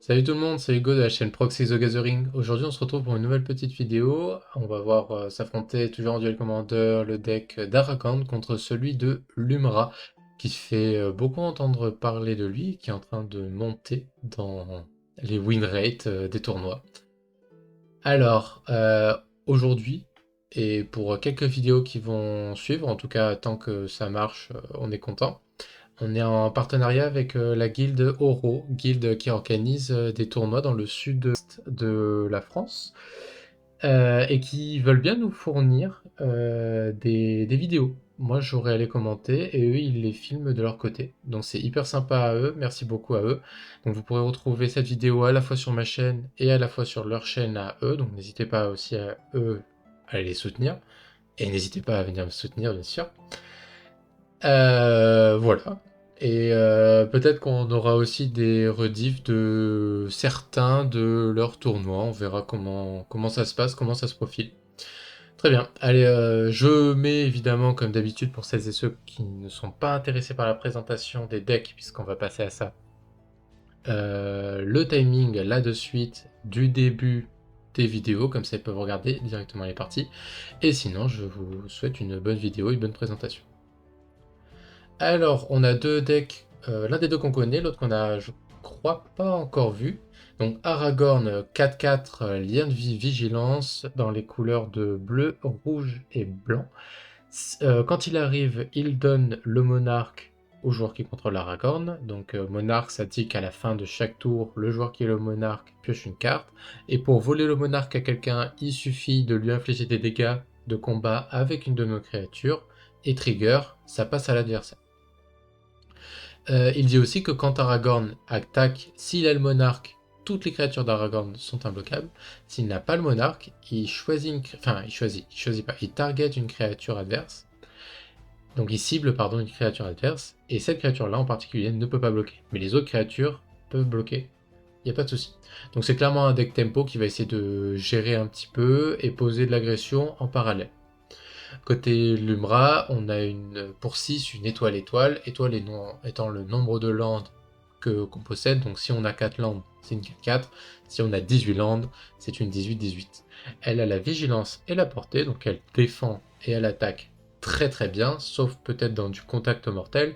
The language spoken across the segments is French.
Salut tout le monde, c'est Hugo de la chaîne Proxy The Gathering. Aujourd'hui, on se retrouve pour une nouvelle petite vidéo. On va voir s'affronter toujours en duel commander le deck d'Arakan contre celui de Lumra, qui fait beaucoup entendre parler de lui, qui est en train de monter dans les win rates des tournois. Alors, aujourd'hui, et pour quelques vidéos qui vont suivre, en tout cas tant que ça marche, on est content. On est en partenariat avec la guilde Oro, guilde qui organise des tournois dans le sud-est de la France et qui veulent bien nous fournir des vidéos. Moi, j'aurais à les commenter et eux, ils les filment de leur côté. Donc, c'est hyper sympa à eux. Merci beaucoup à eux. Donc, vous pourrez retrouver cette vidéo à la fois sur ma chaîne et à la fois sur leur chaîne à eux. Donc, n'hésitez pas aussi à eux à les soutenir. Et n'hésitez pas à venir me soutenir, bien sûr. Voilà. Et peut-être qu'on aura aussi des rediffs de certains de leurs tournois. On verra comment ça se passe, comment ça se profile. Très bien. Allez, je mets évidemment, comme d'habitude, pour celles et ceux qui ne sont pas intéressés par la présentation des decks, puisqu'on va passer à ça, le timing là de suite du début des vidéos, comme ça ils peuvent regarder directement les parties. Et sinon, je vous souhaite une bonne vidéo, une bonne présentation. Alors, on a deux decks, l'un des deux qu'on connaît, l'autre qu'on a, je crois, pas encore vu. Donc Aragorn 4-4, lien de vie, vigilance, dans les couleurs de bleu, rouge et blanc. Quand il arrive, il donne le monarque au joueur qui contrôle Aragorn. Donc monarque, ça dit qu'à la fin de chaque tour, le joueur qui est le monarque pioche une carte. Et pour voler le monarque à quelqu'un, il suffit de lui infliger des dégâts de combat avec une de nos créatures. Et trigger, ça passe à l'adversaire. Il dit aussi que quand Aragorn attaque, s'il a le monarque, toutes les créatures d'Aragorn sont imbloquables. S'il n'a pas le monarque, il choisit il choisit pas, il target une créature adverse. Donc il cible, pardon, une créature adverse, et cette créature-là en particulier ne peut pas bloquer. Mais les autres créatures peuvent bloquer, il n'y a pas de souci. Donc c'est clairement un deck tempo qui va essayer de gérer un petit peu et poser de l'agression en parallèle. Côté Lumra, on a pour 6 une étoile, étoile étant le nombre de landes qu'on possède, donc si on a 4 landes, c'est une 4-4, si on a 18 landes, c'est une 18-18. Elle a la vigilance et la portée, donc elle défend et elle attaque très très bien, sauf peut-être dans du contact mortel,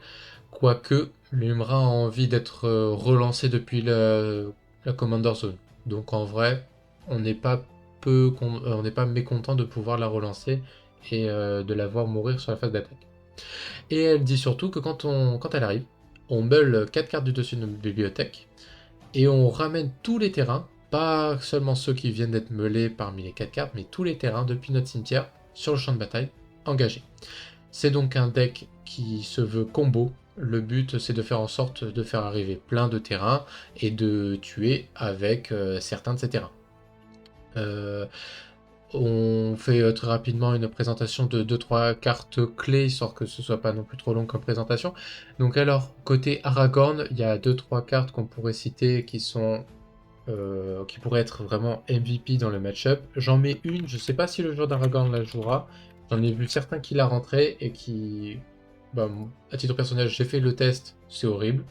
quoique Lumra a envie d'être relancé depuis la Commander Zone. Donc en vrai, on n'est pas, on n'est pas mécontent de pouvoir la relancer et de la voir mourir sur la phase d'attaque. Et elle dit surtout que quand elle arrive, on meule 4 cartes du dessus de notre bibliothèque et on ramène tous les terrains, pas seulement ceux qui viennent d'être meulés parmi les 4 cartes, mais tous les terrains depuis notre cimetière sur le champ de bataille engagé. C'est donc un deck qui se veut combo. Le but, c'est de faire en sorte de faire arriver plein de terrains et de tuer avec certains de ces terrains. Euh, on fait très rapidement une présentation de 2-3 cartes clés, histoire que ce soit pas non plus trop long comme présentation. Donc alors, côté Aragorn, il y a 2-3 cartes qu'on pourrait citer qui pourraient être vraiment MVP dans le match-up. J'en mets une, je sais pas si le joueur d'Aragorn la jouera. J'en ai vu certains qui la rentraient et qui... Bah, à titre personnel, j'ai fait le test, c'est horrible.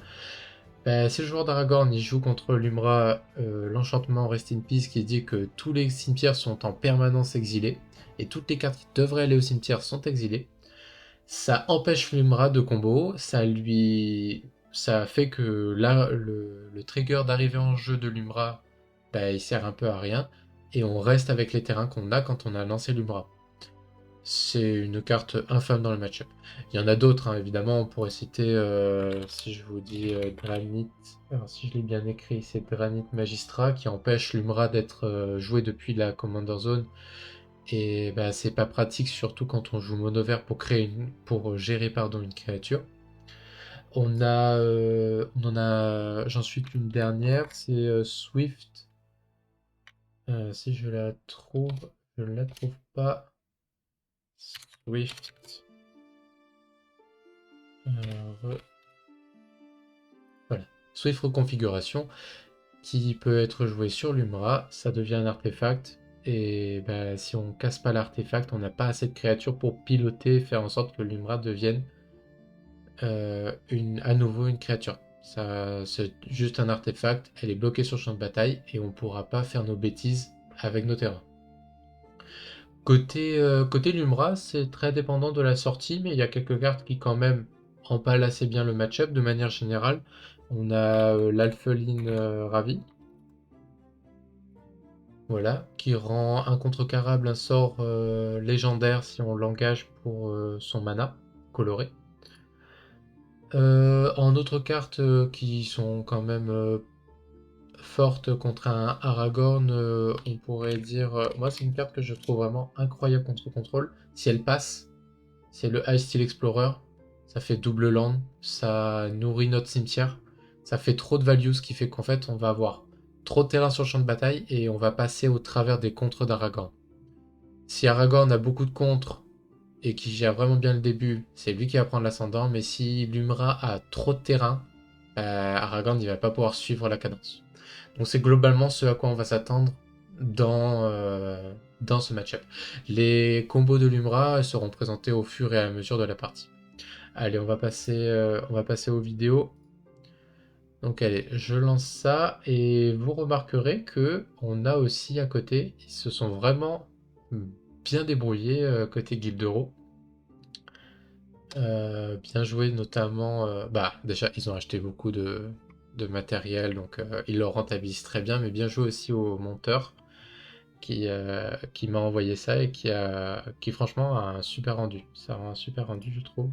Si le joueur d'Aragorn il joue contre Lumra, l'enchantement Rest in Peace qui dit que tous les cimetières sont en permanence exilés et toutes les cartes qui devraient aller au cimetière sont exilées, ça empêche Lumra de combo, ça fait que là le trigger d'arrivée en jeu de Lumra, bah, il sert un peu à rien et on reste avec les terrains qu'on a quand on a lancé Lumra. C'est une carte infâme dans le match-up. Il y en a d'autres, hein, évidemment. On pourrait citer, si je vous dis Granit, alors si je l'ai bien écrit, c'est Granit Magistrat qui empêche l'Umra d'être joué depuis la Commander Zone. Et bah, c'est pas pratique, surtout quand on joue mono vert pour gérer pardon, une créature. J'en suis qu'une dernière, c'est Swift. Si je la trouve, je ne la trouve pas. Swift. Euh, Voilà. Swift reconfiguration qui peut être joué sur l'Umra, ça devient un artefact. Et bah, si on casse pas l'artefact, on n'a pas assez de créatures pour piloter, faire en sorte que l'Umra devienne à nouveau une créature. C'est juste un artefact, elle est bloquée sur le champ de bataille et on pourra pas faire nos bêtises avec nos terrains. Côté Lumra, c'est très dépendant de la sortie, mais il y a quelques cartes qui quand même empalent assez bien le match-up de manière générale. On a l'Alpheline Ravi, voilà, qui rend incontrecarrable un sort légendaire si on l'engage pour son mana coloré. En autres cartes qui sont quand même fortes contre un Aragorn, on pourrait dire... moi, c'est une carte que je trouve vraiment incroyable contre contrôle. Si elle passe, c'est le Ice Steel Explorer. Ça fait double land, ça nourrit notre cimetière. Ça fait trop de value, ce qui fait qu'en fait, on va avoir trop de terrain sur le champ de bataille et on va passer au travers des contres d'Aragorn. Si Aragorn a beaucoup de contres et qui gère vraiment bien le début, c'est lui qui va prendre l'ascendant. Mais si Lumra a trop de terrain, Aragorn il va pas pouvoir suivre la cadence. Donc c'est globalement ce à quoi on va s'attendre dans ce match-up. Les combos de Lumra seront présentés au fur et à mesure de la partie. Allez, on va passer aux vidéos. Donc allez, je lance ça et vous remarquerez que on a aussi à côté, ils se sont vraiment bien débrouillés côté Guildero. Bien joué notamment, bah déjà ils ont acheté beaucoup de matériel donc ils le rentabilisent très bien, mais bien joué aussi au monteur qui m'a envoyé ça et qui franchement a un super rendu. Ça rend un super rendu je trouve.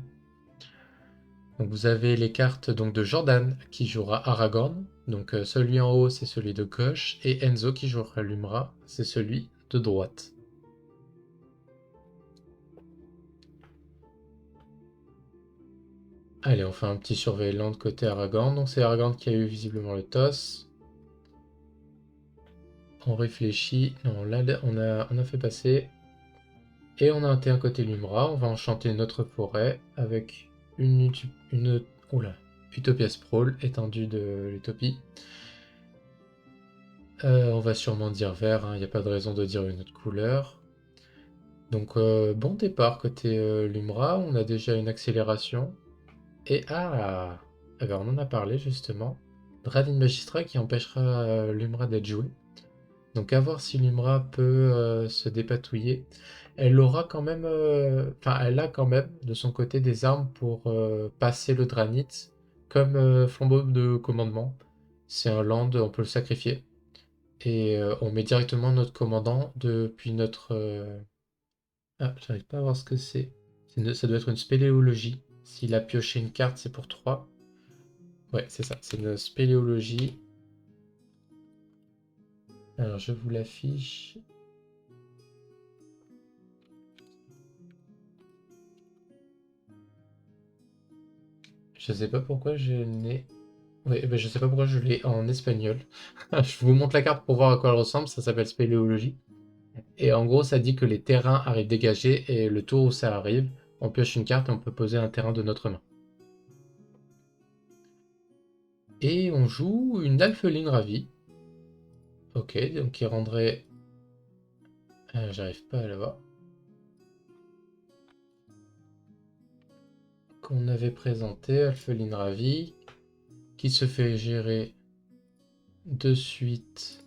Donc vous avez les cartes donc de Jordan qui jouera Aragorn, donc celui en haut c'est celui de gauche, et Enzo qui jouera Lumra, c'est celui de droite. Allez, on fait un petit surveillant de côté Aragorn. Donc c'est Aragorn qui a eu visiblement le toss. On réfléchit. Non, on a fait passer. Et on a un terrain côté Lumra. On va enchanter notre forêt avec une oula, Utopia Sprawl, étendue de l'Utopie. On va sûrement dire vert, il n'y a pas de raison de dire une autre couleur. Donc bon départ côté Lumra, on a déjà une accélération. Et eh ben, on en a parlé justement. Dravin Magistrat qui empêchera Lumra d'être joué. Donc à voir si Lumra peut se dépatouiller. Elle aura quand même, enfin elle a quand même de son côté des armes pour passer le Dranit comme flambeau de commandement. C'est un land, on peut le sacrifier. Et on met directement notre commandant depuis notre... Ah, j'arrive pas à voir ce que c'est. Ça doit être une spéléologie. S'il a pioché une carte, c'est pour 3. Ouais, c'est ça, c'est une spéléologie. Alors, je vous l'affiche. Je sais pas pourquoi je l'ai... Ouais, ben je sais pas pourquoi je l'ai en espagnol. Je vous montre la carte pour voir à quoi elle ressemble, ça s'appelle spéléologie. Et en gros, ça dit que les terrains arrivent dégagés et le tour où ça arrive, on pioche une carte et on peut poser un terrain de notre main. Et on joue une Alpheline Ravie. Ok, donc qui rendrait... j'arrive pas à la voir. Qu'on avait présenté, Alpheline Ravi, qui se fait gérer de suite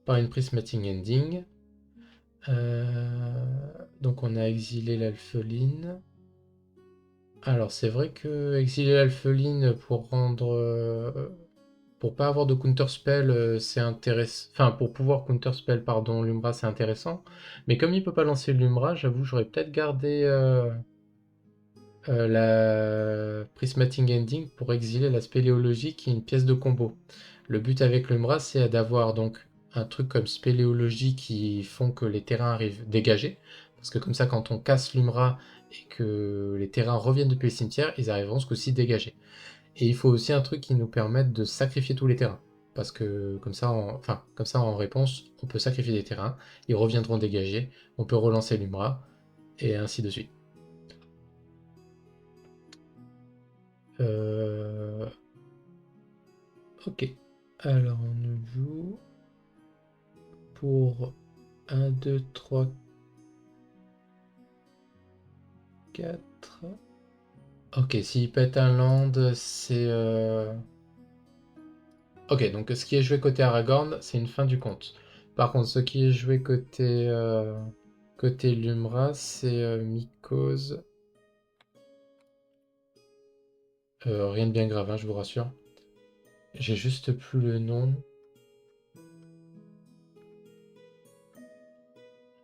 par une Prismatic Ending. Donc on a exilé l'Alpheline. Alors c'est vrai que exiler l'Alpheline pour rendre... pour pas avoir de counterspell, c'est intéressant. Enfin, pour pouvoir counterspell, pardon, l'Umbra, c'est intéressant. Mais comme il peut pas lancer l'Umbra, j'avoue, j'aurais peut-être gardé la Prismatic Ending pour exiler la Spéléologie qui est une pièce de combo. Le but avec l'Umbra, c'est d'avoir donc un truc comme Spéléologie qui font que les terrains arrivent dégagés. Parce que comme ça, quand on casse l'Umbra et que les terrains reviennent depuis le cimetière, ils arriveront ce coup-ci dégagés. Et il faut aussi un truc qui nous permette de sacrifier tous les terrains. Parce que comme ça, comme ça en réponse, on peut sacrifier des terrains, ils reviendront dégagés, on peut relancer l'Umbra, et ainsi de suite. Euh, Ok. Alors on joue pour 1, 2, 3, 4. Ok, s'il pète un land, c'est... Ok, donc ce qui est joué côté Aragorn, c'est une fin du compte. Par contre, ce qui est joué côté Lumra, c'est Mycose. Rien de bien grave, hein, je vous rassure. J'ai juste plus le nom.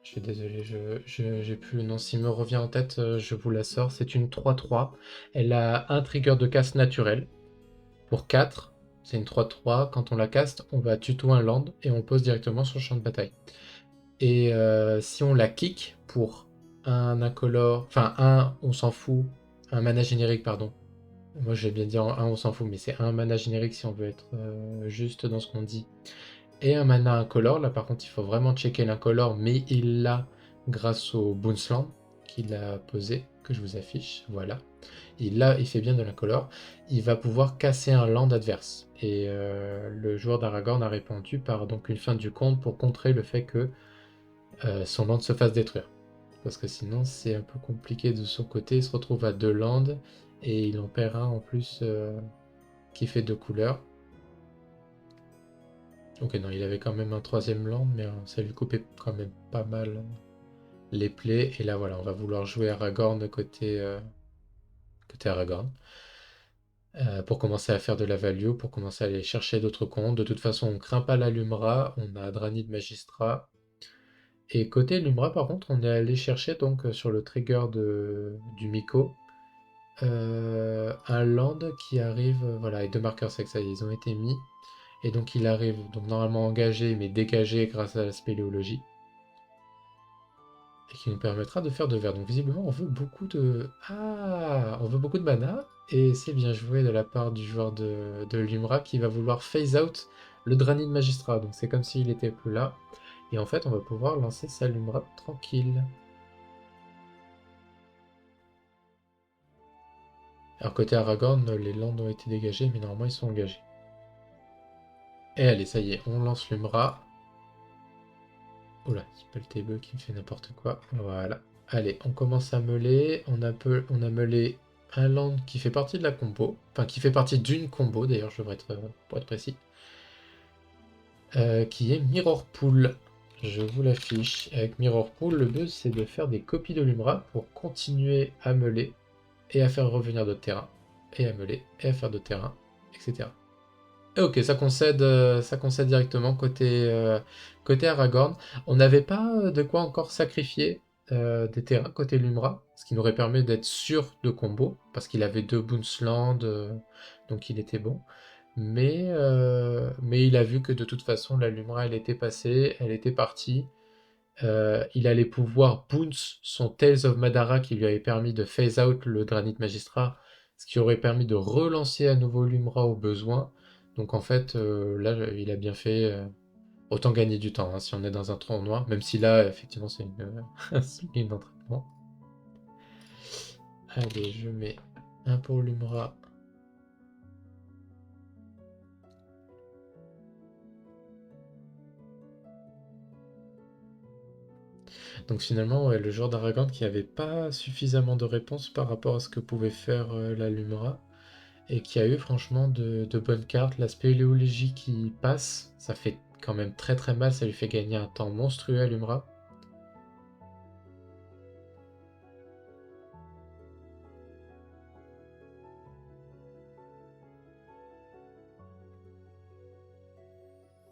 Je suis désolé, j'ai plus le nom. S'il me revient en tête, je vous la sors. C'est une 3-3. Elle a un trigger de caste naturel pour 4. C'est une 3-3. Quand on la caste, on va tuto un land et on le pose directement sur le champ de bataille. Et si on la kick pour un incolore, enfin un, on s'en fout, un mana générique, pardon. Moi je vais bien dire un, on s'en fout, mais c'est un mana générique si on veut être juste dans ce qu'on dit. Et un mana incolore, là par contre il faut vraiment checker l'incolore, mais il l'a grâce au Boonsland qu'il a posé, que je vous affiche, voilà. Il fait bien de l'incolore. Il va pouvoir casser un land adverse. Et le joueur d'Aragorn a répondu par donc une fin du compte pour contrer le fait que son land se fasse détruire. Parce que sinon, c'est un peu compliqué de son côté. Il se retrouve à 2 landes et il en perd un en plus qui fait 2 couleurs. Ok, non, il avait quand même un troisième land, mais ça lui coupait quand même pas mal les plaies. Et là, voilà, on va vouloir jouer Aragorn côté Aragorn. Pour commencer à faire de la value, pour commencer à aller chercher d'autres comptes. De toute façon, on craint pas la Lumra, on a Dranit Magistrat. Et côté Lumra, par contre, on est allé chercher donc sur le trigger du Miko un land qui arrive, voilà, et deux marqueurs sexe, ça y est, ils ont été mis. Et donc il arrive, donc normalement engagé, mais dégagé grâce à la spéléologie. Et qui nous permettra de faire de vert. Donc visiblement, on veut beaucoup de... Ah, on veut beaucoup de mana. Et c'est bien joué de la part du joueur de Lumra qui va vouloir phase out le Dranid Magistrat. Donc c'est comme s'il était plus là. Et en fait, on va pouvoir lancer sa Lumra tranquille. Alors côté Aragorn, les landes ont été dégagés, mais normalement ils sont engagés. Et allez, ça y est, on lance Lumra. Oula, c'est pas le Table qui me fait n'importe quoi. Voilà. Allez, on commence à meuler. On a meulé un land qui fait partie de la combo. Enfin, qui fait partie d'une combo, d'ailleurs, je devrais être, pour être précis. Qui est Mirror Pool. Je vous l'affiche. Avec Mirror Pool, le but, c'est de faire des copies de Lumra pour continuer à meuler et à faire revenir d'autres terrains. Et à meuler et à faire d'autres terrains, etc. Et ok, ça concède directement côté Aragorn. On n'avait pas de quoi encore sacrifier des terrains côté Lumra, ce qui nous aurait permis d'être sûr de combo, parce qu'il avait 2 Boonsland, donc il était bon. Mais il a vu que de toute façon, la Lumra, elle était passée, elle était partie. Il allait pouvoir bounce son Tales of Madara qui lui avait permis de phase out le Dranit Magistrat, ce qui aurait permis de relancer à nouveau Lumra au besoin. Donc en fait, là, il a bien fait. Autant gagner du temps hein, si on est dans un tournoi, même si là, effectivement, c'est une game d'entraînement. Allez, je mets un pour Lumra. Donc finalement, ouais, le joueur d'Aragorn qui n'avait pas suffisamment de réponses par rapport à ce que pouvait faire la Lumra, et qui a eu franchement de bonnes cartes. La spéléologie qui passe, ça fait quand même très très mal, ça lui fait gagner un temps monstrueux à Lumra.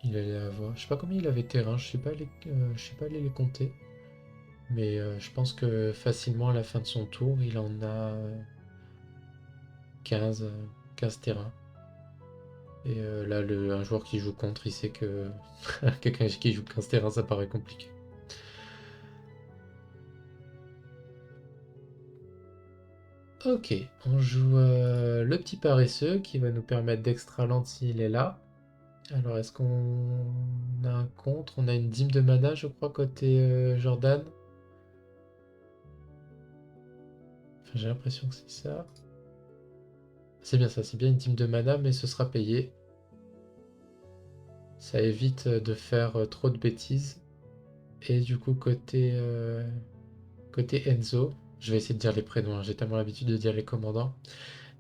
Il allait avoir, je sais pas combien il avait terrain, je sais pas aller les compter, mais je pense que facilement à la fin de son tour, il en a 15, 15 terrains. Et là, un joueur qui joue contre, il sait que quelqu'un qui joue 15 terrains, ça paraît compliqué. Ok, on joue le petit paresseux qui va nous permettre d'extra land s'il est là. Alors, est-ce qu'on a un contre? On a une dîme de mana, je crois, côté Jordan. Enfin, j'ai l'impression que c'est ça. C'est bien ça, c'est bien une dîme de mana, mais ce sera payé. Ça évite de faire trop de bêtises. Et du coup, côté Enzo, Je vais essayer de dire les prénoms, hein, j'ai tellement l'habitude de dire les commandants.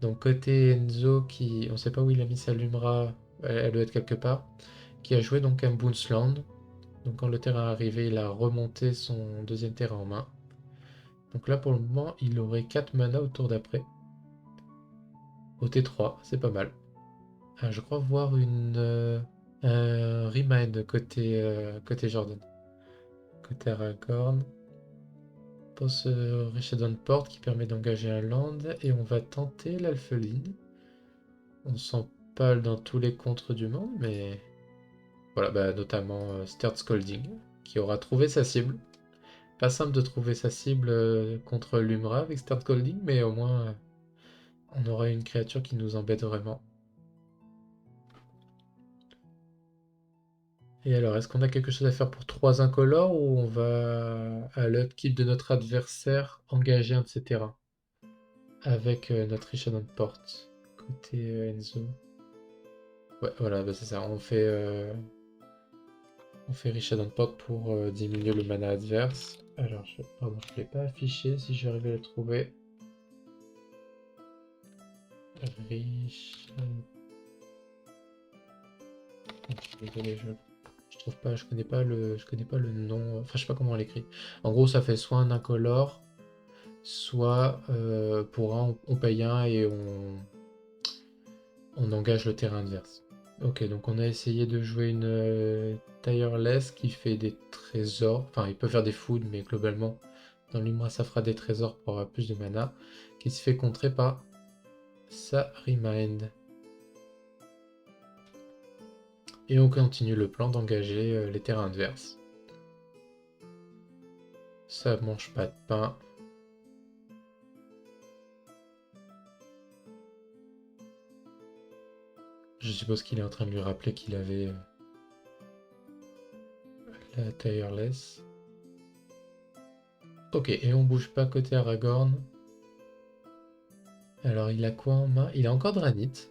Donc côté Enzo, qui on sait pas où il a mis sa Lumra, elle doit être quelque part, qui a joué donc un Boonsland. Donc quand le terrain est arrivé, il a remonté son deuxième terrain en main. Donc là pour le moment, il aurait 4 mana au tour d'après. Au T3, c'est pas mal. Ah, je crois voir un Remind côté Jordan. Côté Aragorn. Pose Richardon Port qui permet d'engager un land. Et on va tenter l'Alpheline. On s'empale dans tous les contres du monde, mais voilà, bah, notamment Sturt Scolding, qui aura trouvé sa cible. Pas simple de trouver sa cible contre Lumra avec Sturt Scolding, mais au moins on aura une créature qui nous embête vraiment. Et alors, est-ce qu'on a quelque chose à faire pour 3 incolores ou on va à l'upkeep de notre adversaire engager un de ses terrains avec notre Richardon Port côté Enzo. Ouais, voilà, bah c'est ça. On fait Richardon Port pour diminuer le mana adverse. Alors, pardon, je ne l'ai pas affiché si j'arrive à le trouver. Richard. Je suis désolé, je trouve pas, je connais pas le nom. Enfin, je sais pas comment on l'écrit. En gros, ça fait soit un incolore, soit pour un, on paye un et on engage le terrain adverse. Ok, donc on a essayé de jouer une Tireless qui fait des trésors. Enfin, il peut faire des foods, mais globalement, dans l'Umra, ça fera des trésors pour avoir plus de mana. Qui se fait contrer par sa Remind. Et on continue le plan d'engager les terrains adverses. Ça mange pas de pain. Je suppose qu'il est en train de lui rappeler qu'il avait la Tireless. Ok, et on bouge pas côté Aragorn. Alors il a quoi en main? Il a encore Dranit.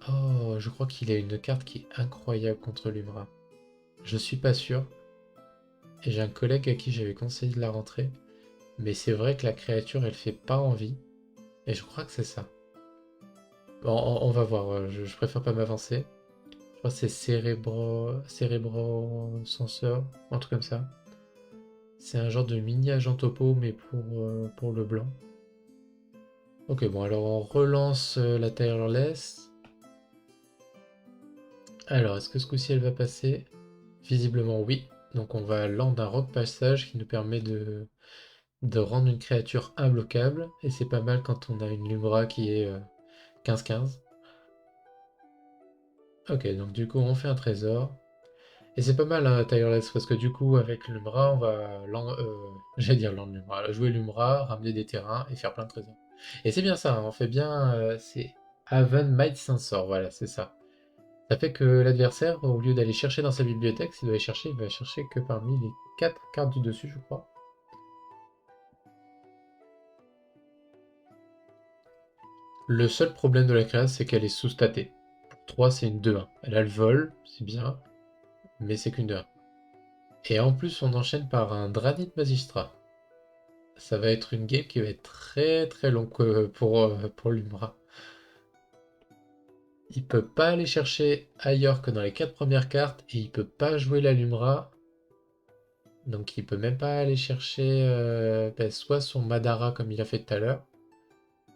Oh, je crois qu'il a une carte qui est incroyable contre l'Umra. Je suis pas sûr. Et j'ai un collègue à qui j'avais conseillé de la rentrer. Mais c'est vrai que la créature, elle fait pas envie. Et je crois que c'est ça. Bon, on va voir. Je préfère pas m'avancer. Je crois que c'est Cérébro Censeur, un truc comme ça. C'est un genre de mini agent topo, mais pour le blanc. Ok, bon, alors on relance la Tireless. Alors, est-ce que ce coup-ci elle va passer? Visiblement oui. Donc on va land un rock passage qui nous permet de rendre une créature imbloquable. Et c'est pas mal quand on a une Lumra qui est 15-15. Ok, donc du coup on fait un trésor. Et c'est pas mal Tireless parce que du coup avec Lumra on va j'allais dire land Lumra, jouer Lumra, ramener des terrains et faire plein de trésors. Et c'est bien ça, hein, on fait bien, c'est Haven Might Sensor, voilà c'est ça. Ça fait que l'adversaire, au lieu d'aller chercher dans sa bibliothèque, s'il doit aller chercher, il va chercher que parmi les 4 cartes du dessus je crois. Le seul problème de la création, c'est qu'elle est sous-statée. Pour 3, c'est une 2-1. Elle a le vol, c'est bien, mais c'est qu'une 2-1. Et en plus, on enchaîne par un Dranit Magistrat. Ça va être une game qui va être très très longue pour l'Umra. Il peut pas aller chercher ailleurs que dans les 4 premières cartes et il peut pas jouer la Lumra. Donc il peut même pas aller chercher soit son Madara comme il a fait tout à l'heure,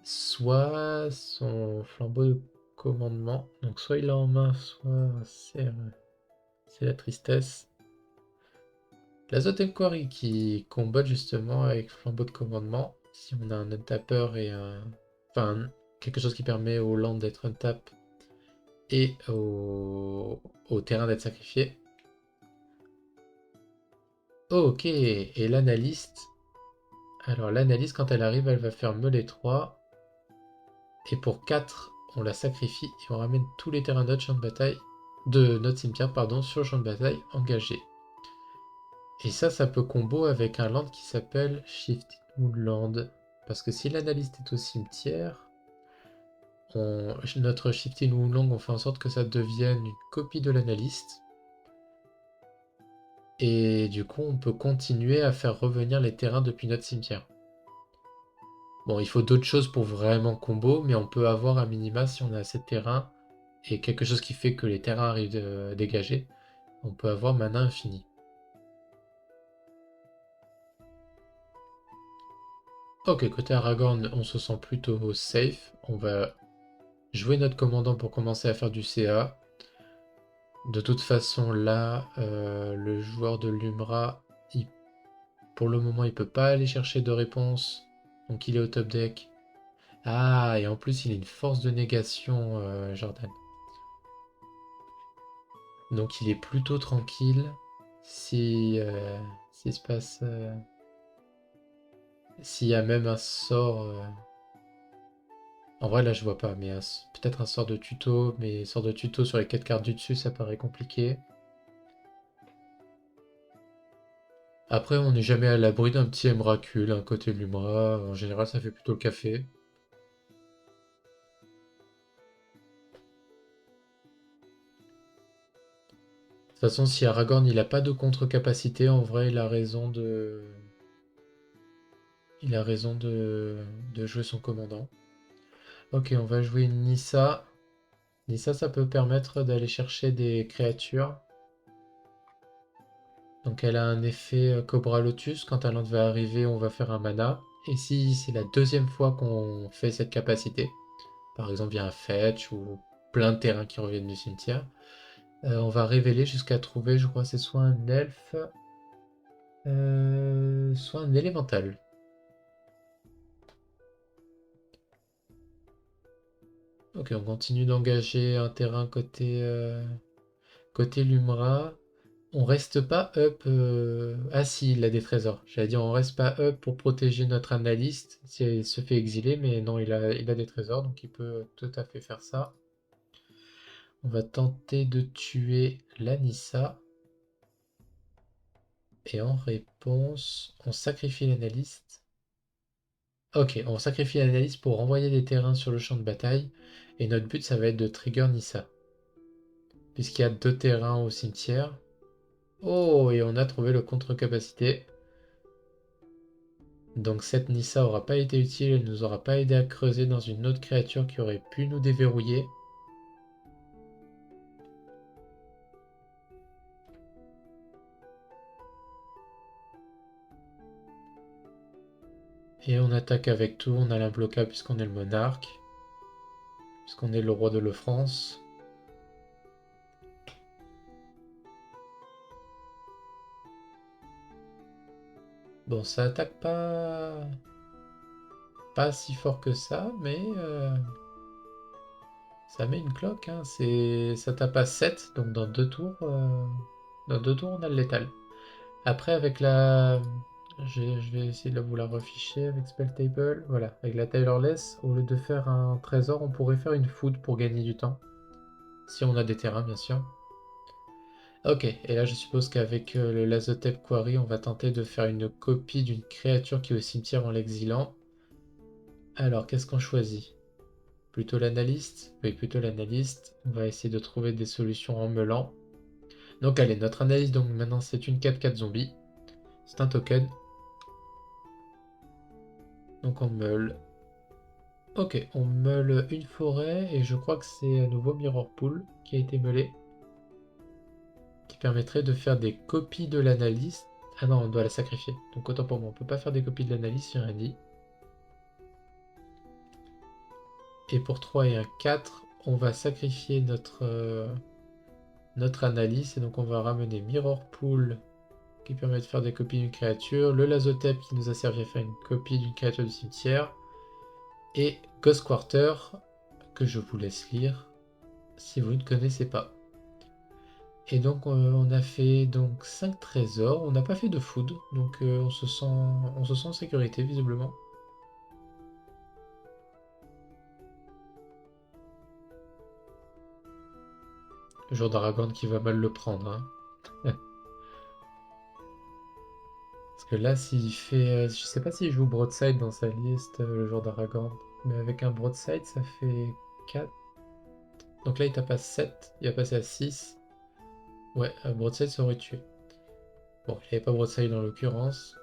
soit son flambeau de commandement. Donc soit il a en main, soit c'est la tristesse. La Quarry qui combat justement avec flambeau de commandement. Si on a un untapper et un... Enfin, quelque chose qui permet au land d'être untap et au terrain d'être sacrifié. Ok, et l'analyste. Alors l'analyste, quand elle arrive, elle va faire meuler 3. Et pour 4, on la sacrifie et on ramène tous les terrains de notre champ de bataille, de notre cimetière, pardon, sur le champ de bataille engagé. Et ça peut combo avec un land qui s'appelle Shifted Moonland. Parce que si l'analyste est au cimetière, notre Shifted Moonland, on fait en sorte que ça devienne une copie de l'analyste. Et du coup, on peut continuer à faire revenir les terrains depuis notre cimetière. Bon, il faut d'autres choses pour vraiment combo, mais on peut avoir à minima, si on a assez de terrain, et quelque chose qui fait que les terrains arrivent dégagés, on peut avoir mana infini. Ok, côté Aragorn, on se sent plutôt safe. On va jouer notre commandant pour commencer à faire du CA. De toute façon, là, le joueur de l'Umra, pour le moment, il peut pas aller chercher de réponse. Donc il est au top deck. Ah, et en plus, il a une force de négation, Jordan. Donc il est plutôt tranquille si s'il se passe s'il y a même un sort. En vrai là je vois pas, mais peut-être un sort de tuto, mais sort de tuto sur les 4 cartes du dessus ça paraît compliqué. Après on n'est jamais à l'abri d'un petit Emrakul, un côté de l'Umra, en général ça fait plutôt le café. De toute façon si Aragorn il a pas de contre-capacité, en vrai il a raison de. Il a raison de jouer son commandant. Ok, on va jouer une Nissa. Nissa, ça peut permettre d'aller chercher des créatures. Donc elle a un effet Cobra Lotus. Quand Talent va arriver, on va faire un mana. Et si c'est la deuxième fois qu'on fait cette capacité, par exemple via un fetch ou plein de terrains qui reviennent du cimetière, on va révéler jusqu'à trouver, je crois, c'est soit un elfe, soit un élémental. Ok, on continue d'engager un terrain côté Lumra. On reste pas up. Ah si, il a des trésors. J'allais dire, on reste pas up pour protéger notre analyste si elle se fait exiler, mais non, il a des trésors, donc il peut tout à fait faire ça. On va tenter de tuer l'Anissa. Et en réponse, on sacrifie l'analyste. Ok, on sacrifie l'analyste pour renvoyer des terrains sur le champ de bataille. Et notre but, ça va être de trigger Nissa. Puisqu'il y a 2 terrains au cimetière. Oh, et on a trouvé le contre-capacité. Donc cette Nissa aura pas été utile, elle nous aura pas aidé à creuser dans une autre créature qui aurait pu nous déverrouiller. Et on attaque avec tout, on a l'imbloquable puisqu'on est le monarque, puisqu'on est le roi de France. Bon, ça attaque pas si fort que ça, mais ça met une cloque. Hein. Ça tape à 7, donc dans deux tours, on a le létal. Après, avec la. Je vais essayer de vous la reficher avec Spell Table. Voilà, avec la Tireless, au lieu de faire un trésor, on pourrait faire une food pour gagner du temps. Si on a des terrains, bien sûr. Ok, et là je suppose qu'avec le Lazotep Quarry, on va tenter de faire une copie d'une créature qui est au cimetière en l'exilant. Alors, qu'est-ce qu'on choisit? Plutôt l'analyste? Oui, plutôt l'analyste. On va essayer de trouver des solutions en meulant. Donc allez, notre analyse, donc maintenant c'est une 4-4 zombie. C'est un token. Donc on meule. Ok, on meule une forêt et je crois que c'est à nouveau Mirror Pool qui a été meulé. Qui permettrait de faire des copies de l'analyste. Ah non, on doit la sacrifier. Donc autant pour moi, on peut pas faire des copies de l'analyste, j'ai rien dit. Et pour 3 et un 4, on va sacrifier notre analyse. Et donc on va ramener Mirror Pool qui permet de faire des copies d'une créature. Le Lazotep qui nous a servi à faire une copie d'une créature du cimetière. Et Ghost Quarter que je vous laisse lire si vous ne connaissez pas. Et donc on a fait donc 5 trésors. On n'a pas fait de food. Donc on se sent en sécurité visiblement. Le jour d'Aragorn qui va mal le prendre. Hein. Parce que là, s'il fait. Je sais pas s'il joue Broadside dans sa liste, le jour d'Aragorn. Mais avec un Broadside, ça fait 4. Donc là, il tape à 7. Il va passer à 6. Ouais, un Broadside ça aurait tué. Bon, il n'y avait pas broussailles dans l'occurrence.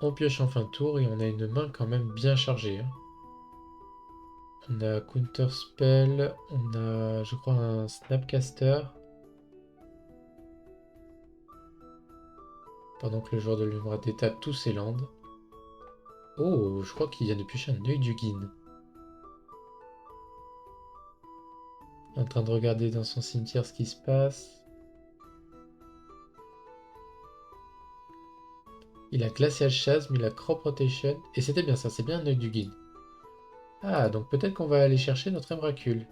On pioche en fin de tour et on a une main quand même bien chargée, hein. On a Counter Spell, on a, je crois, un Snapcaster. Pendant que le joueur de l'Umra détape tous ses landes. Oh, je crois qu'il vient de piocher un œil du Guin. En train de regarder dans son cimetière ce qui se passe. Il a Glacial Chasm, il a Crop Rotation. Et c'était bien ça, c'est bien un œil du Guin. Ah, donc peut-être qu'on va aller chercher notre Emrakul.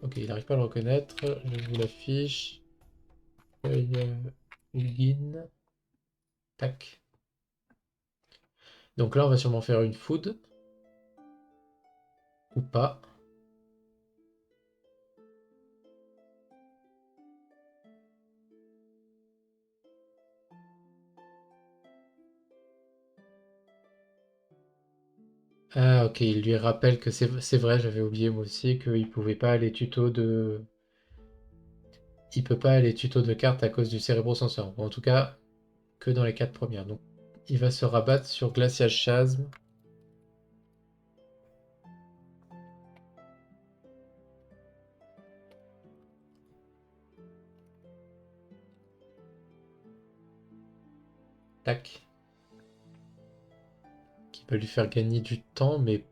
Ok, il n'arrive pas à le reconnaître. Je vous l'affiche. Œil Guin. Tac. Donc là, on va sûrement faire une food. Ou pas. Ah, ok, il lui rappelle que c'est vrai, j'avais oublié moi aussi qu'il pouvait pas aller tuto de. Il peut pas aller tuto de cartes à cause du cérébro-senseur. Ou en tout cas, que dans les 4 premières. Donc, il va se rabattre sur Glacial Chasm. Tac. Qui va lui faire gagner du temps, mais.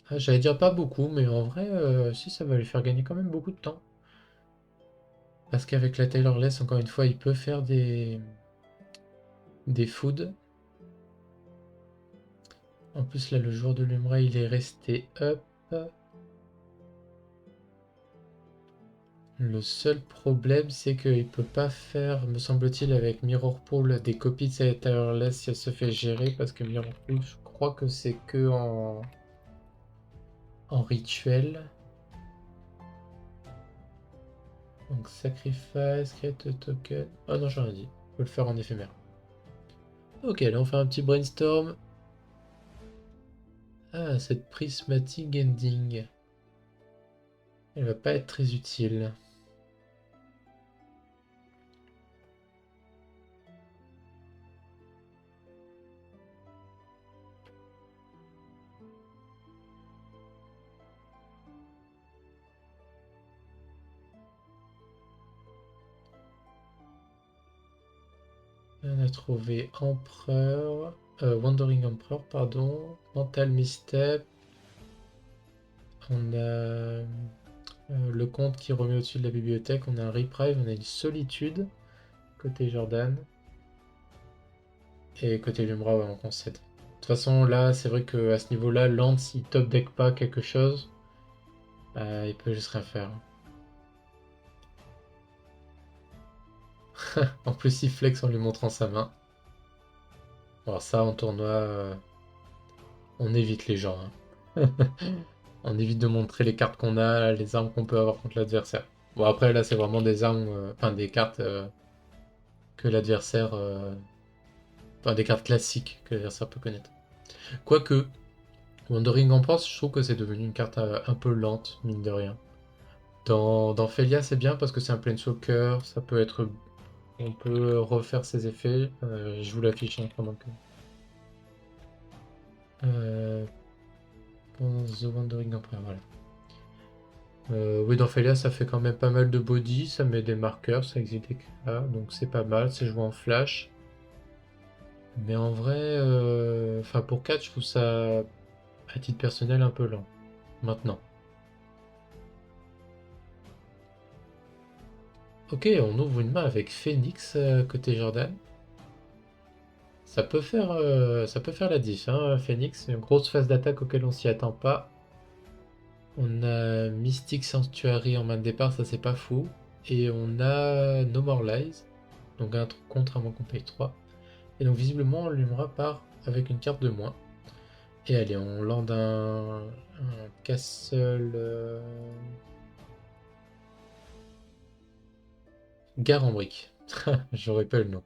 Ah, j'allais dire pas beaucoup, mais en vrai, si ça va lui faire gagner quand même beaucoup de temps. Parce qu'avec la Taylorless, encore une fois, il peut faire des foods. En plus, là, le joueur de l'Umra, il est resté up. Le seul problème, c'est qu'il peut pas faire, me semble-t-il, avec Mirror Pool des copies de sa Tireless si elle se fait gérer, parce que Mirror Pool, je crois que c'est que en rituel. Donc Sacrifice, Create a Token. Ah non, j'en ai dit. On peut le faire en éphémère. Ok, là on fait un petit brainstorm. Ah, cette Prismatic Ending. Elle va pas être très utile. On a trouvé Empereur, Wandering Emperor, pardon, Mental Misstep. On a le comte qui remet au-dessus de la bibliothèque. On a un Reprieve, on a une Solitude côté Jordan. Et côté Lumra, ouais, on concède. De toute façon, là, c'est vrai qu'à ce niveau-là, Lance, il top deck pas quelque chose, il peut juste rien faire. En plus, il flex en lui montrant sa main. Alors ça, en tournoi, on évite les gens, hein. On évite de montrer les cartes qu'on a, les armes qu'on peut avoir contre l'adversaire. Bon, après, là, c'est vraiment des armes, enfin des cartes que l'adversaire... enfin, des cartes classiques que l'adversaire peut connaître. Quoique, Wandering Emperor, je trouve que c'est devenu une carte un peu lente, mine de rien. Dans Felia, c'est bien parce que c'est un Planeswalker, ça peut être... On peut refaire ses effets. Je vous l'affiche hein, pendant que... Euh, The Wandering Emperor, voilà. Oui, dans Felia, ça fait quand même pas mal de body, ça met des marqueurs, ça existe des KA, donc c'est pas mal, c'est joué en flash. Mais en vrai, enfin pour 4, je trouve ça, à titre personnel, un peu lent. Maintenant. Ok, on ouvre une main avec Phoenix côté Jordan. Ça peut faire la diff, hein, Phoenix. Une grosse phase d'attaque auquel on s'y attend pas. On a Mystic Sanctuary en main de départ, ça c'est pas fou. Et on a No More Lies, donc un truc contre avant qu'on paye 3. Et donc visiblement on l'allumera par avec une carte de moins. Et allez, on lande un Castle Gare en brique. J'aurais pas le nom.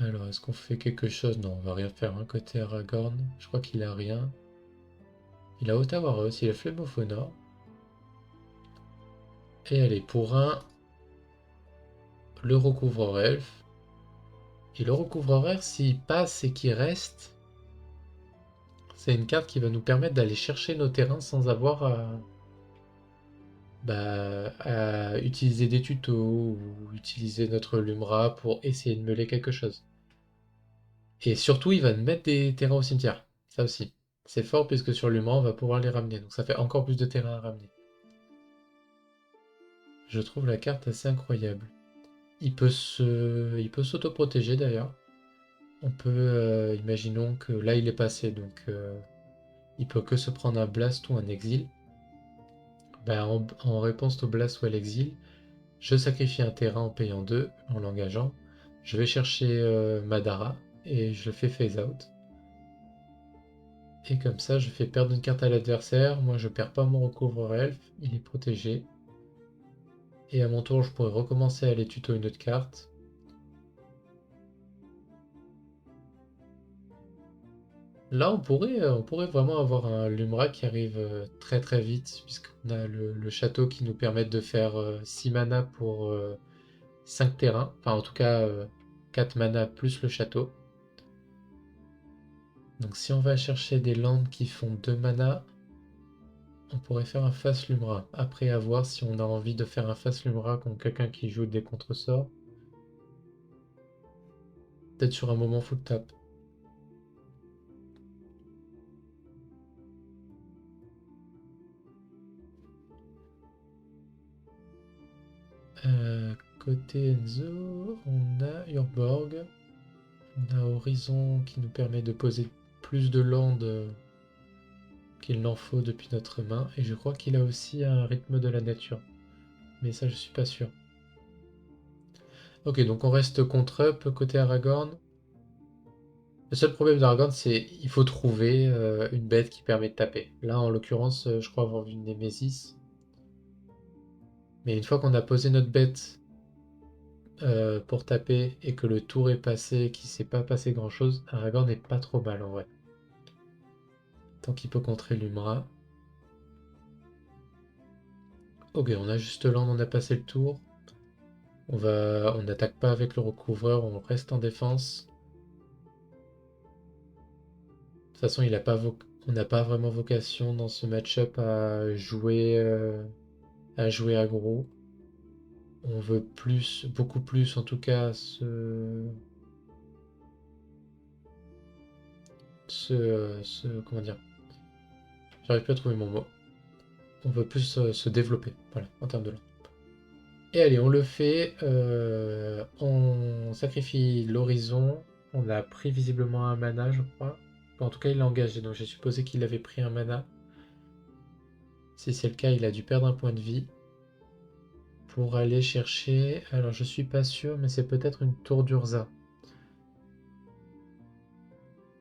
Alors, est-ce qu'on fait quelque chose? Non, on va rien faire. Hein, côté Aragorn, je crois qu'il a rien. Il a Otawaros, il a Flémophonor. Et allez, pour un, le recouvreur elfe. Et le recouvreur elfe, s'il passe et qu'il reste, c'est une carte qui va nous permettre d'aller chercher nos terrains sans avoir à utiliser des tutos ou utiliser notre Lumra pour essayer de meuler quelque chose. Et surtout, il va mettre des terrains au cimetière. Ça aussi. C'est fort puisque sur Lumra, on va pouvoir les ramener. Donc ça fait encore plus de terrain à ramener. Je trouve la carte assez incroyable. Il peut s'auto-protéger d'ailleurs. On peut, imaginons que là il est passé, donc il peut que se prendre un blast ou un exil. Ben, en réponse au blast ou à l'exil, je sacrifie un terrain en payant 2, en l'engageant. Je vais chercher Madara et je le fais phase out. Et comme ça, je fais perdre une carte à l'adversaire. Moi, je perds pas mon recouvreur elfe, il est protégé. Et à mon tour, je pourrais recommencer à aller tuto une autre carte. Là, on pourrait vraiment avoir un Lumra qui arrive très très vite, puisqu'on a le château qui nous permet de faire 6 mana pour 5 terrains. Enfin, en tout cas, 4 mana plus le château. Donc, si on va chercher des landes qui font 2 mana, on pourrait faire un face Lumra. Après, à voir si on a envie de faire un face Lumra contre quelqu'un qui joue des contre-sorts. Peut-être sur un moment full tap. Côté Enzo, on a Urborg. On a Horizon qui nous permet de poser plus de landes qu'il n'en faut depuis notre main. Et je crois qu'il a aussi un rythme de la nature. Mais ça, je suis pas sûr. Ok, donc on reste contre up côté Aragorn. Le seul problème d'Aragorn, c'est il faut trouver une bête qui permet de taper. Là, en l'occurrence, je crois avoir vu une Némésis. Mais une fois qu'on a posé notre bête pour taper et que le tour est passé, qu'il ne s'est pas passé grand chose, Aragorn n'est pas trop mal en vrai. Tant qu'il peut contrer l'Umra. Ok, on a juste land, on a passé le tour. On n'attaque pas avec le recouvreur, on reste en défense. De toute façon, on n'a pas vraiment vocation dans ce match-up à jouer aggro. On veut plus, beaucoup plus en tout cas, comment dire, j'arrive plus à trouver mon mot. On veut plus se développer, voilà, en termes de land. Et allez, on le fait. On sacrifie l'horizon. On a pris visiblement un mana, je crois. En tout cas, il l'a engagé, donc j'ai supposé qu'il avait pris un mana. Si c'est le cas, il a dû perdre un point de vie. Pour aller chercher... Alors, je suis pas sûr, mais c'est peut-être une tour d'Urza.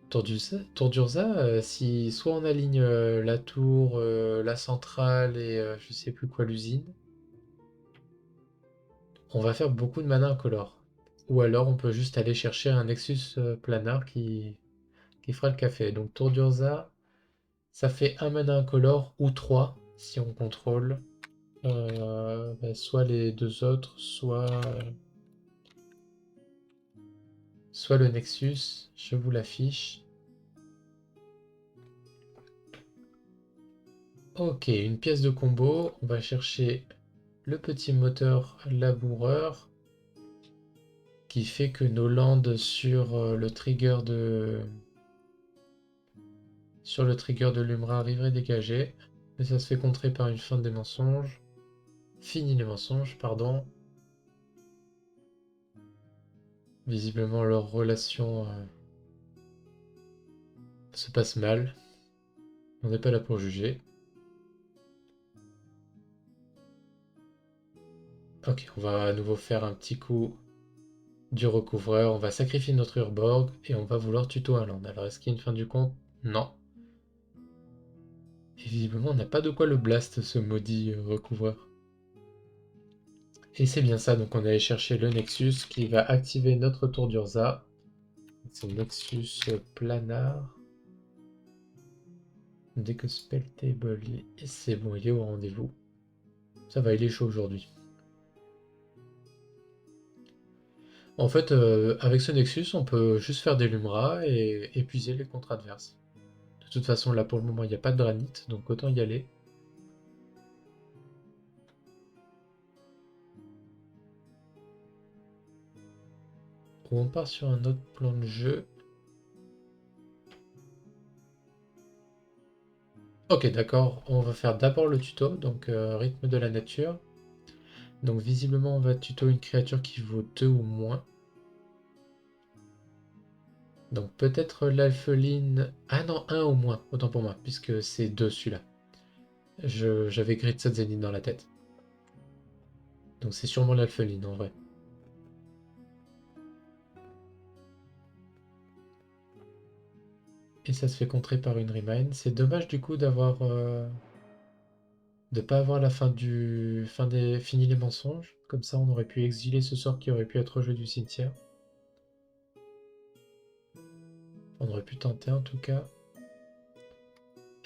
Tour d'Urza, si soit on aligne la tour, la centrale et je sais plus quoi, l'usine, on va faire beaucoup de mana incolore. Ou alors on peut juste aller chercher un Nexus planar qui fera le café. Donc Tour d'Urza, ça fait un mana incolore ou 3 si on contrôle soit les deux autres, soit le Nexus. Je vous l'affiche. Ok, une pièce de combo. On va chercher le petit moteur laboureur qui fait que nos landes sur le trigger de Lumra arriveraient dégagées. Mais ça se fait contrer par une fin des mensonges. Fini les mensonges, pardon. Visiblement leur relation se passe mal. On n'est pas là pour juger. Ok, on va à nouveau faire un petit coup du recouvreur. On va sacrifier notre Urborg et on va vouloir tuto un land. Alors est-ce qu'il y a une fin du compte? Non. Et visiblement on n'a pas de quoi le blast ce maudit recouvreur. Et c'est bien ça, donc on allait chercher le Nexus qui va activer notre tour d'Urza. C'est Nexus Planar. Dès que Spell Table c'est bon, il est au rendez-vous. Ça va, il est chaud aujourd'hui. En fait, avec ce Nexus, on peut juste faire des Lumra et épuiser les contre adverses. De toute façon, là pour le moment, il n'y a pas de Dranite, donc autant y aller. On part sur un autre plan de jeu. Ok, d'accord. On va faire d'abord le tuto, donc rythme de la nature. Donc visiblement, on va tuto une créature qui vaut 2 ou moins. Donc peut-être l'alpheline... Ah non, 1 ou moins, autant pour moi, puisque c'est 2 celui-là. J'avais Grid Zénith dans la tête. Donc c'est sûrement l'alpheline en vrai. Et ça se fait contrer par une Remind. C'est dommage du coup d'avoir... de pas avoir la fin du... Fini les mensonges. Comme ça on aurait pu exiler ce sort qui aurait pu être rejoué du cimetière. On aurait pu tenter en tout cas.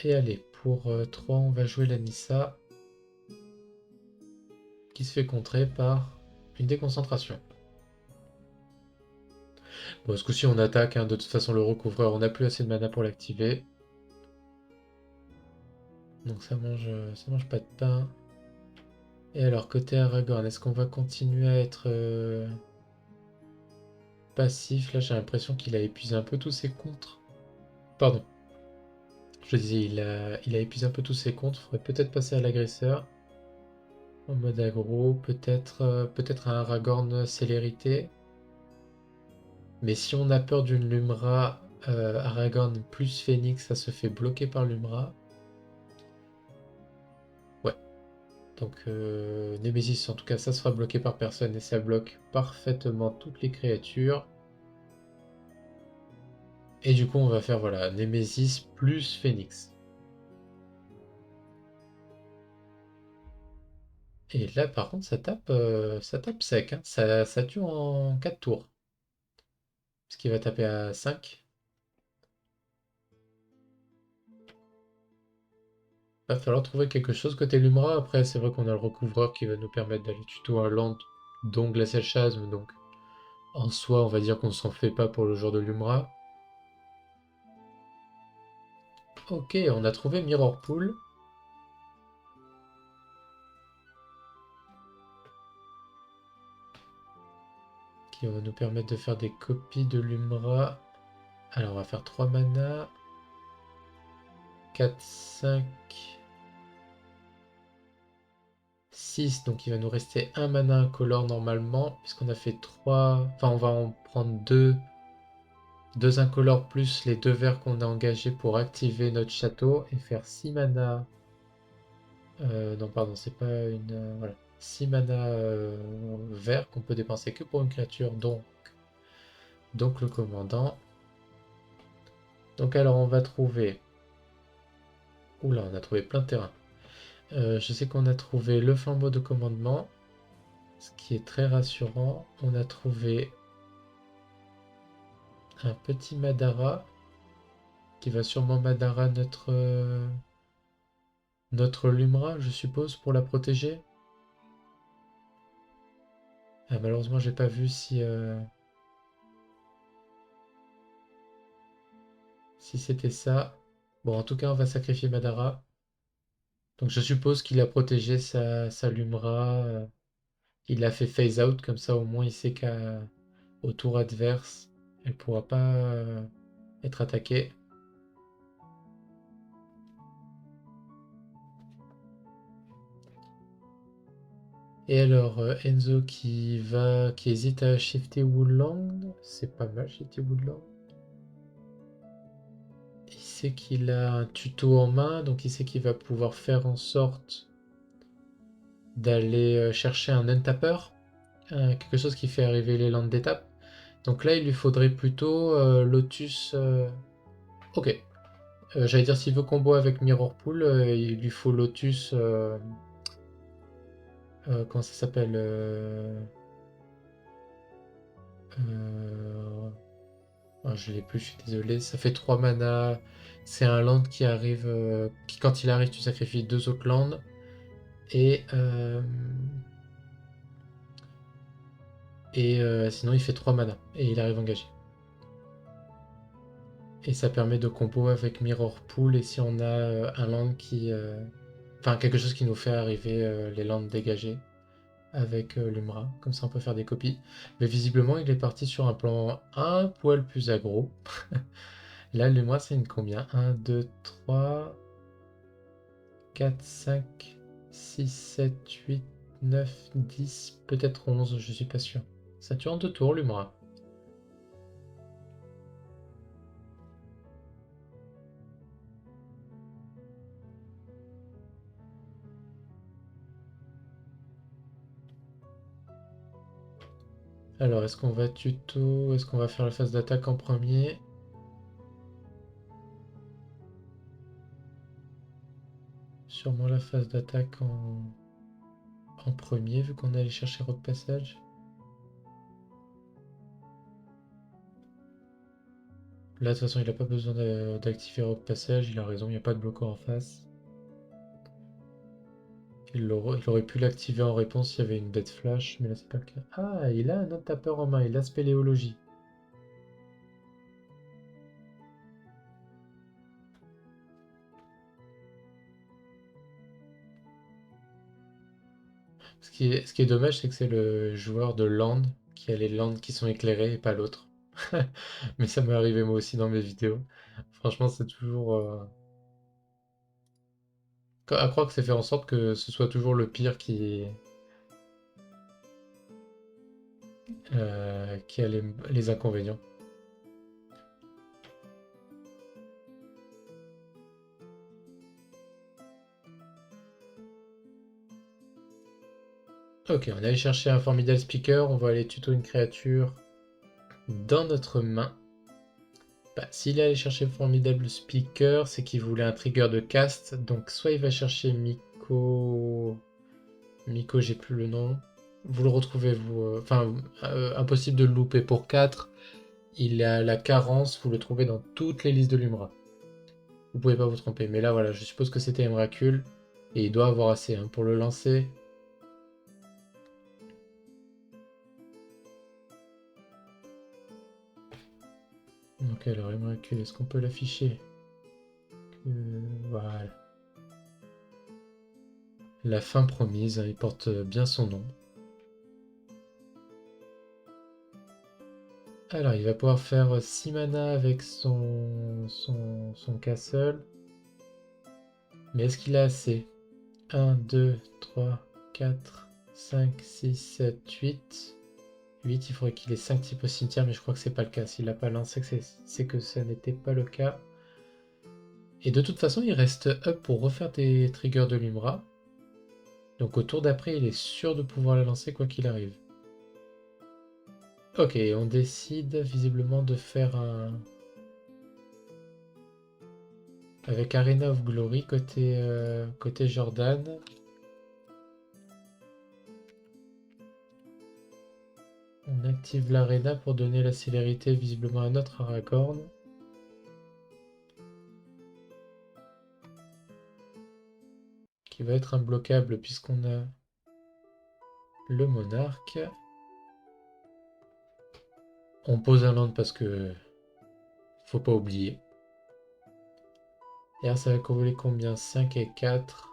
Et allez, pour 3, on va jouer la Nissa, qui se fait contrer par une déconcentration. Bon, ce coup-ci, on attaque, hein, de toute façon, le recouvreur, on n'a plus assez de mana pour l'activer. Donc ça mange pas de pain. Et alors, côté Aragorn, est-ce qu'on va continuer à être passif? Là, j'ai l'impression qu'il a épuisé un peu tous ses contres. Pardon. Je disais, il a épuisé un peu tous ses contres. Faudrait peut-être passer à l'agresseur. En mode aggro, peut-être un Aragorn célérité. Mais si on a peur d'une Lumra, Aragorn plus Phoenix, ça se fait bloquer par Lumra. Ouais. Donc Nemesis, en tout cas, ça sera bloqué par personne et ça bloque parfaitement toutes les créatures. Et du coup, on va faire voilà, Nemesis plus Phoenix. Et là, par contre, ça tape sec. Hein. Ça tue en 4 tours. Ce qui va taper à 5. Va falloir trouver quelque chose côté Lumra. Après, c'est vrai qu'on a le recouvreur qui va nous permettre d'aller tuto un land, dont Glacial Chasm. Donc, en soi, on va dire qu'on s'en fait pas pour le jour de Lumra. Ok, on a trouvé Mirror Pool. Qui va nous permettre de faire des copies de Lumra. Alors, on va faire 3 mana. 4, 5, 6. Donc, il va nous rester un mana incolore normalement. Puisqu'on a fait 3. Enfin, on va en prendre 2. 2 incolores plus les 2 verts qu'on a engagés pour activer notre château. Et faire 6 mana. Non, pardon, c'est pas une. Voilà. 6 mana verts qu'on peut dépenser que pour une créature. Donc le commandant. Donc, alors, on va trouver. Oula, on a trouvé plein de terrain. Je sais qu'on a trouvé le flambeau de commandement, ce qui est très rassurant. On a trouvé un petit Madara, qui va sûrement Madara notre Lumra, je suppose, pour la protéger. Ah, malheureusement, j'ai pas vu si c'était ça. Bon, en tout cas, on va sacrifier Madara. Donc, je suppose qu'il a protégé sa Lumra. Il a fait phase out, comme ça, au moins, il sait qu'au tour adverse, elle pourra pas être attaquée. Et alors, Enzo qui hésite à shifter Woodland, c'est pas mal shifter Woodland. Il sait qu'il a un tuto en main, donc il sait qu'il va pouvoir faire en sorte d'aller chercher un untapper, quelque chose qui fait arriver les landes d'étape. Donc là, il lui faudrait plutôt Lotus. Ok. J'allais dire s'il veut combo avec Mirror Pool, il lui faut Lotus. Comment ça s'appelle je l'ai plus, je suis désolé. Ça fait 3 mana. C'est un land qui arrive. Qui, quand il arrive, tu sacrifies 2 autres lands. Et. Sinon, il fait 3 mana. Et il arrive engagé. Et ça permet de combo avec Mirror Pool. Et si on a un land qui. Enfin, quelque chose qui nous fait arriver les lands dégagés avec l'Umra. Comme ça, on peut faire des copies. Mais visiblement, il est parti sur un plan un poil plus aggro. Là, l'Umra, c'est une combien? 1, 2, 3, 4, 5, 6, 7, 8, 9, 10, peut-être 11, je suis pas sûr. Ça tue en 2 tours, l'Umra. Alors, est-ce qu'on va tuto? Est-ce qu'on va faire la phase d'attaque en premier? Sûrement la phase d'attaque en premier, vu qu'on est allé chercher Rock Passage. Là, de toute façon, il n'a pas besoin d'activer Rock Passage, il a raison, il n'y a pas de bloquant en face. Il aurait pu l'activer en réponse s'il y avait une bête flash, mais là, c'est pas le cas. Ah, il a un autre tapeur en main, il a Spéléologie. Ce qui est dommage, c'est que c'est le joueur de land qui a les lands qui sont éclairés et pas l'autre. Mais ça m'est arrivé moi aussi dans mes vidéos. Franchement, c'est toujours à croire que c'est fait en sorte que ce soit toujours le pire qui a les inconvénients. Ok, on est allé chercher un formidable speaker, on va aller tuto une créature dans notre main. Bah, s'il est allé chercher le formidable speaker, c'est qu'il voulait un trigger de cast. Donc soit il va chercher Miko. Miko, j'ai plus le nom. Vous le retrouvez, vous. Enfin, impossible de le louper pour 4. Il a la carence, vous le trouvez dans toutes les listes de l'Umra. Vous pouvez pas vous tromper. Mais là, voilà, je suppose que c'était Emrakul. Et il doit avoir assez pour le lancer. Donc alors, Emrakul, est-ce qu'on peut l'afficher? Voilà. La fin promise, il porte bien son nom. Alors, il va pouvoir faire 6 mana avec son castle. Mais est-ce qu'il a assez? 1, 2, 3, 4, 5, 6, 7, 8. 8, il faudrait qu'il ait 5 types au cimetière, mais je crois que c'est pas le cas. S'il n'a pas lancé, c'est que ça n'était pas le cas. Et de toute façon, il reste up pour refaire des triggers de l'Umra. Donc au tour d'après, il est sûr de pouvoir la lancer quoi qu'il arrive. Ok, on décide visiblement de faire un... Avec Arena of Glory côté Jordan. On active l'Arena pour donner la célérité visiblement à notre Aragorn. Qui va être imbloquable puisqu'on a le monarque. On pose un land parce que faut pas oublier. Et là, ça va coller combien? 5 et 4.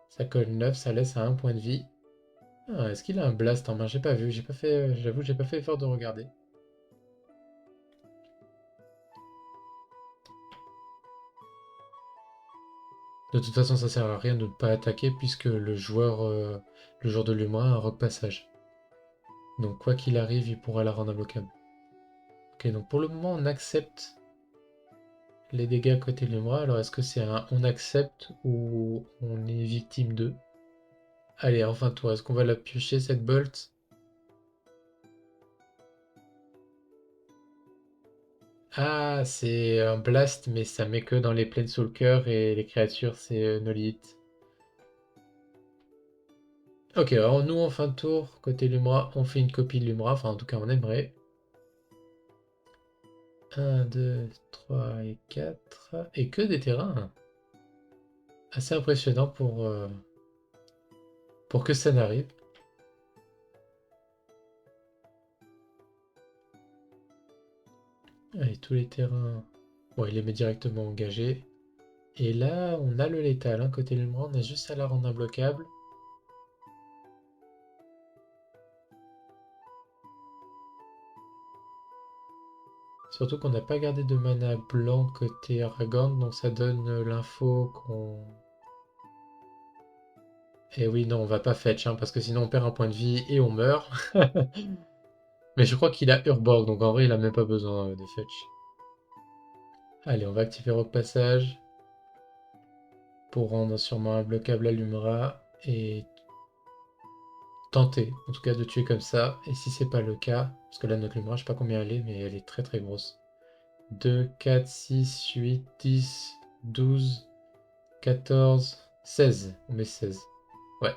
Ça colle 9, ça laisse à 1 point de vie. Ah, est-ce qu'il a un blast en main? J'ai pas vu, j'ai pas fait. J'avoue, j'ai pas fait effort de regarder. De toute façon, ça sert à rien de ne pas attaquer puisque le joueur de l'humain a un rock passage. Donc quoi qu'il arrive, il pourra la rendre imbloquable. Ok, donc pour le moment, on accepte les dégâts côté Lumra. Alors est-ce que c'est un on accepte ou on est victime d'eux? Allez, enfin toi, est-ce qu'on va la piocher cette bolt? Ah, c'est un blast, mais ça met que dans les Planeswalkers et les créatures, c'est Nolith. Ok, alors nous en fin de tour, côté Lumra, on fait une copie de Lumra, enfin en tout cas on aimerait. 1, 2, 3 et 4. Et que des terrains assez impressionnants pour que ça n'arrive. Allez, tous les terrains. Bon, il les met directement engagés. Et là, on a le létal. Hein. Côté Lumra, on a juste à la rendre imbloquable. Surtout qu'on n'a pas gardé de mana blanc côté Aragorn, donc ça donne l'info qu'on... Et oui, non, on va pas fetch, hein, parce que sinon on perd un point de vie et on meurt. Mais je crois qu'il a Urborg, donc en vrai il a même pas besoin de fetch. Allez, on va activer Rock Passage pour rendre sûrement imbloquable Alumra et tenter, en tout cas, de tuer comme ça. Et si c'est pas le cas, parce que là notre Lumra, je sais pas combien elle est, mais elle est très très grosse. 2, 4, 6, 8, 10, 12, 14, 16. On met 16. Ouais.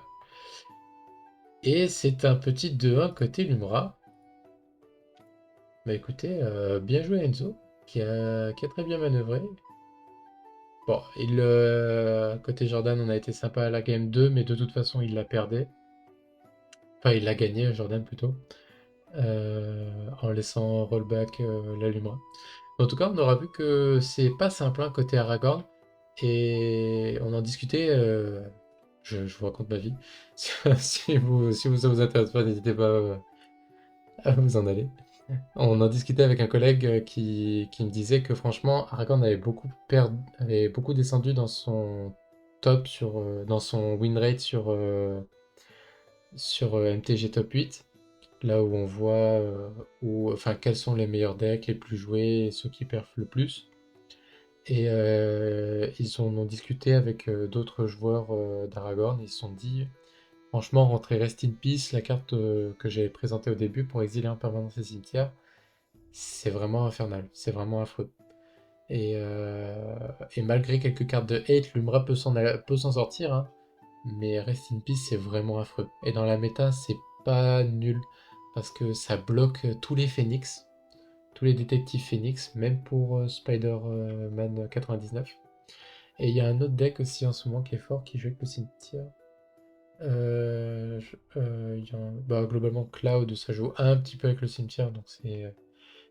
Et c'est un petit 2-1 côté Lumra. Bah écoutez, bien joué Enzo, qui a très bien manœuvré. Bon, côté Jordan, on a été sympa à la game 2, mais de toute façon, il la perdait. Enfin, il l'a gagné, Jordan plutôt, en laissant rollback la Lumra. En tout cas, on aura vu que c'est pas simple hein, côté Aragorn. Et on en discutait. Je vous raconte ma vie. Si ça vous intéresse pas, n'hésitez pas à vous en aller. On en discutait avec un collègue qui me disait que franchement, Aragorn avait beaucoup descendu dans son top dans son win rate sur MTG Top 8, là où on voit enfin, quels sont les meilleurs decks, les plus joués, et ceux qui perfent le plus. Et ils en ont discuté avec d'autres joueurs d'Aragorn. Ils se sont dit, franchement, rentrer Rest in Peace, la carte que j'avais présentée au début pour exiler en permanence les cimetières, c'est vraiment infernal, c'est vraiment affreux. Et malgré quelques cartes de hate, l'Umbra peut s'en sortir, hein, mais Rest in Peace, c'est vraiment affreux. Et dans la méta, c'est pas nul, parce que ça bloque tous les Phoenix, tous les détectives Phoenix, même pour Spider-Man 99. Et il y a un autre deck aussi en ce moment qui est fort, qui joue avec le cimetière. Bah, globalement, Cloud, ça joue un petit peu avec le cimetière, donc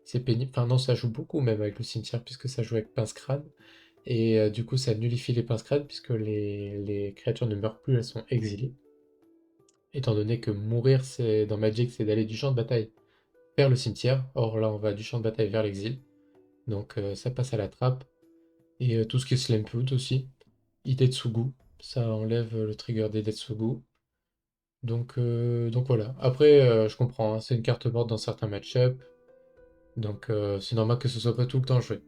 c'est pénible. Enfin non, ça joue beaucoup même avec le cimetière, puisque ça joue avec Pince-Crâne. Et du coup, ça nullifie les Pince-Crâne, puisque les créatures ne meurent plus, elles sont exilées. Étant donné que mourir, dans Magic, c'est d'aller du champ de bataille vers le cimetière. Or là, on va du champ de bataille vers l'exil. Donc ça passe à la trappe. Et tout ce qui est Slamfoot aussi. Idetsugu, ça enlève le trigger d'Idetsugu. Donc voilà. Après, je comprends, hein, c'est une carte morte dans certains match-up. Donc c'est normal que ce soit pas tout le temps joué.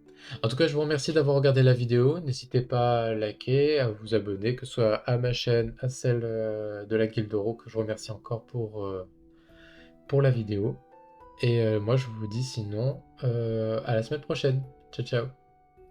En tout cas, je vous remercie d'avoir regardé la vidéo. N'hésitez pas à liker, à vous abonner, que ce soit à ma chaîne, à celle de la Guilde Oro, que je remercie encore pour la vidéo. Et moi, je vous dis sinon à la semaine prochaine. Ciao, ciao.